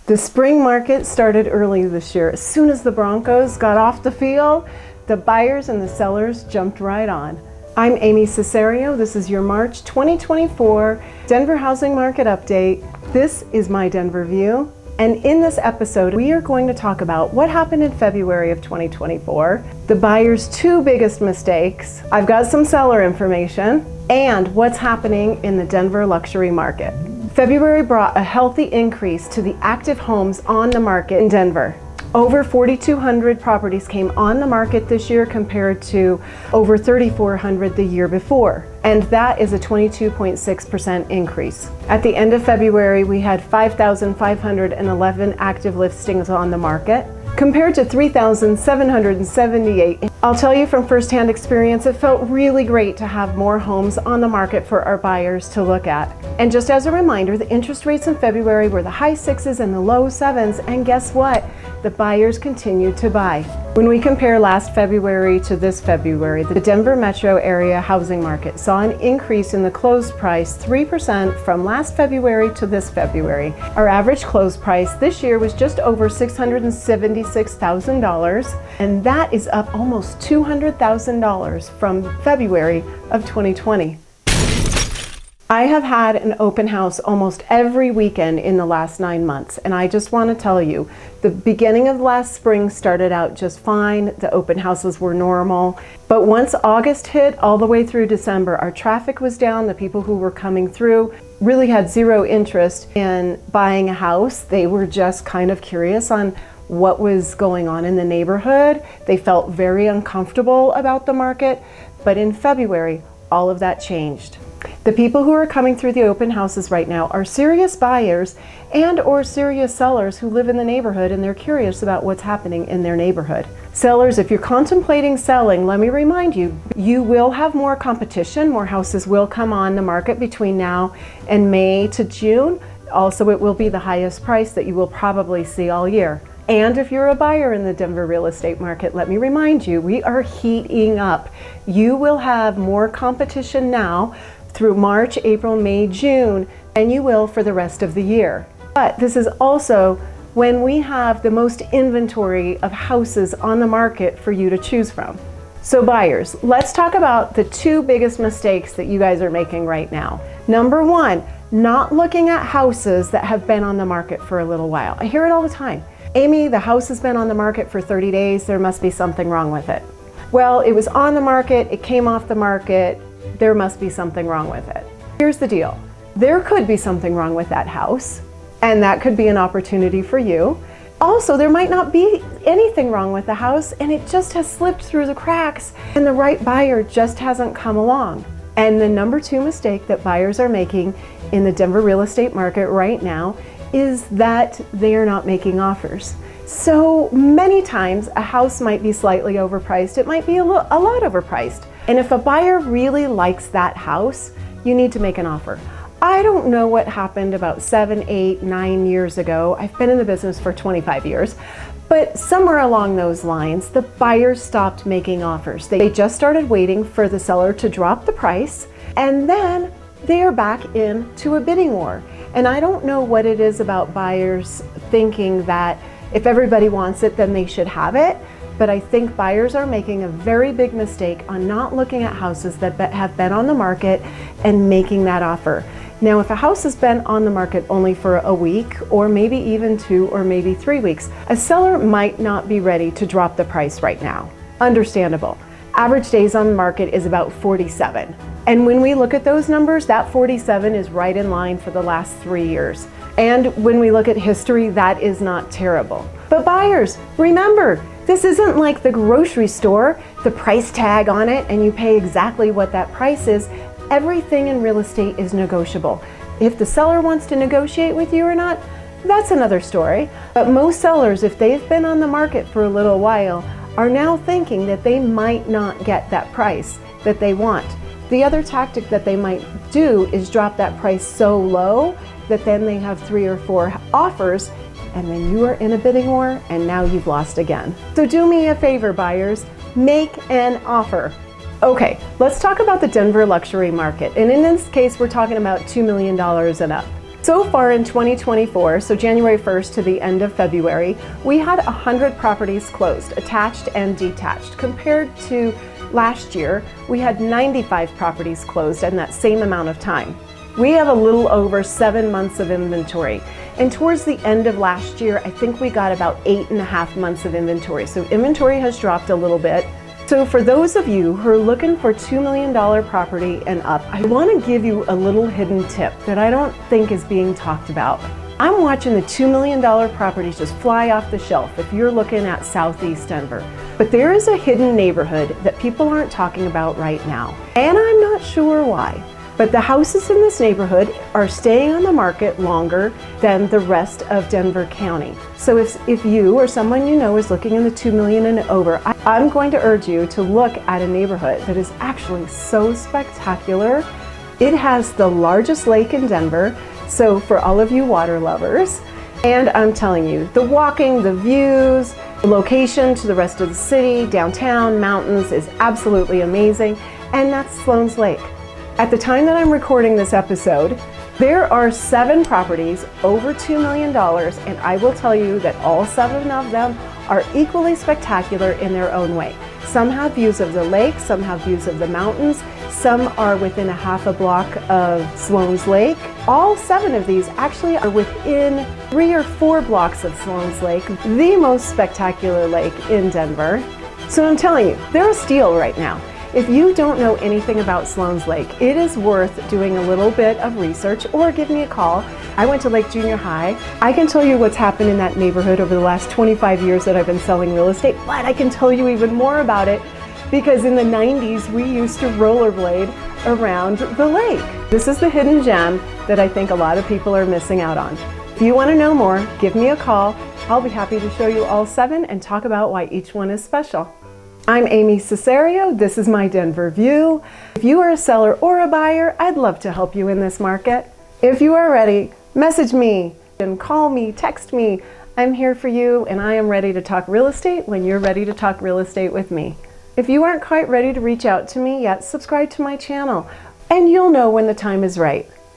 The spring market started early this year. As soon as the Broncos got off the field, the buyers and the sellers jumped right on. I'm Amy Cesario. This is your March 2024 Denver housing market update. This is my Denver view. And in this episode, we are going to talk about what happened in February of 2024, the buyers' two biggest mistakes. I've got some seller information and what's happening in the Denver luxury market. February brought a healthy increase to the active homes on the market in Denver. Over 4,200 properties came on the market this year compared to over 3,400 the year before. And that is a 22.6% increase. At the end of February, we had 5,511 active listings on the market, compared to 3,778. I'll tell you from firsthand experience, it felt really great to have more homes on the market for our buyers to look at. And just as a reminder, the interest rates in February were the high 6s and the low 7s, and guess what? The buyers continued to buy. When we compare last February to this February, the Denver metro area housing market saw an increase in the closed price 3% from last February to this February. Our average closed price this year was just over $676,000, and that is up almost $200,000 from February of 2020. I have had an open house almost every weekend in the last 9 months, and I just want to tell you, the beginning of last spring started out just fine. The open houses were normal, but once August hit all the way through December, our traffic was down. The people who were coming through really had zero interest in buying a house. They were just kind of curious on what was going on in the neighborhood. They felt very uncomfortable about the market, but in February, all of that changed. The people who are coming through the open houses right now are serious buyers and or serious sellers who live in the neighborhood and they're curious about what's happening in their neighborhood. Sellers, if you're contemplating selling, let me remind you, you will have more competition. More houses will come on the market between now and May to June. Also, it will be the highest price that you will probably see all year. And if you're a buyer in the Denver real estate market, let me remind you, we are heating up. You will have more competition now through March, April, May, June, and you will for the rest of the year. But this is also when we have the most inventory of houses on the market for you to choose from. So buyers, let's talk about the two biggest mistakes that you guys are making right now. Number one, not looking at houses that have been on the market for a little while. I hear it all the time. Amy, the house has been on the market for 30 days. There must be something wrong with it. Well, it was on the market, it came off the market. There must be something wrong with it. Here's the deal. There could be something wrong with that house, and that could be an opportunity for you. Also, there might not be anything wrong with the house, and it just has slipped through the cracks, and the right buyer just hasn't come along. And the number two mistake that buyers are making in the Denver real estate market right now is that they are not making offers. So many times a house might be slightly overpriced. It might be a lot overpriced. And if a buyer really likes that house, you need to make an offer. I don't know what happened about 7, 8, 9 years ago. I've been in the business for 25 years. But somewhere along those lines, the buyers stopped making offers. They just started waiting for the seller to drop the price, and then they are back into a bidding war. And I don't know what it is about buyers thinking that if everybody wants it, then they should have it. But I think buyers are making a very big mistake on not looking at houses that have been on the market and making that offer. Now, if a house has been on the market only for a week, or maybe even 2 or maybe 3 weeks, a seller might not be ready to drop the price right now. Understandable. Average days on the market is about 47. And when we look at those numbers, that 47 is right in line for the last 3 years. And when we look at history, that is not terrible. But buyers, remember, this isn't like the grocery store, the price tag on it, and you pay exactly what that price is. Everything in real estate is negotiable. If the seller wants to negotiate with you or not, that's another story. But most sellers, if they've been on the market for a little while, are now thinking that they might not get that price that they want. The other tactic that they might do is drop that price so low that then they have 3 or 4 offers, and then you are in a bidding war, and now you've lost again. So do me a favor, buyers, make an offer. Okay, let's talk about the Denver luxury market. And in this case, we're talking about $2 million and up. So far in 2024, so January 1st to the end of February, we had 100 properties closed, attached and detached. Compared to last year, we had 95 properties closed in that same amount of time. We have a little over 7 months of inventory. And towards the end of last year, I think we got about 8.5 months of inventory. So inventory has dropped a little bit. So for those of you who are looking for $2 million property and up, I want to give you a little hidden tip that I don't think is being talked about. I'm watching the $2 million properties just fly off the shelf if you're looking at Southeast Denver. But there is a hidden neighborhood that people aren't talking about right now. And I'm not sure why. But the houses in this neighborhood are staying on the market longer than the rest of Denver County. So if you or someone you know is looking in the $2 million and over, I'm going to urge you to look at a neighborhood that is actually so spectacular. It has the largest lake in Denver, so for all of you water lovers. And I'm telling you, the walking, the views, the location to the rest of the city, downtown, mountains is absolutely amazing. And that's Sloan's Lake. At the time that I'm recording this episode, there are 7 properties over $2 million, and I will tell you that all 7 of them are equally spectacular in their own way. Some have views of the lake, some have views of the mountains, some are within a half a block of Sloan's Lake. All 7 of these actually are within 3 or 4 blocks of Sloan's Lake, the most spectacular lake in Denver. So I'm telling you, they're a steal right now. If you don't know anything about Sloan's Lake, it is worth doing a little bit of research or give me a call. I went to Lake Junior High. I can tell you what's happened in that neighborhood over the last 25 years that I've been selling real estate, but I can tell you even more about it because in the 90s, we used to rollerblade around the lake. This is the hidden gem that I think a lot of people are missing out on. If you want to know more, give me a call. I'll be happy to show you all 7 and talk about why each one is special. I'm Amy Cesario. This is my Denver View. If you are a seller or a buyer, I'd love to help you in this market. If you are ready, message me and call me, text me. I'm here for you and I am ready to talk real estate when you're ready to talk real estate with me. If you aren't quite ready to reach out to me yet, subscribe to my channel and you'll know when the time is right.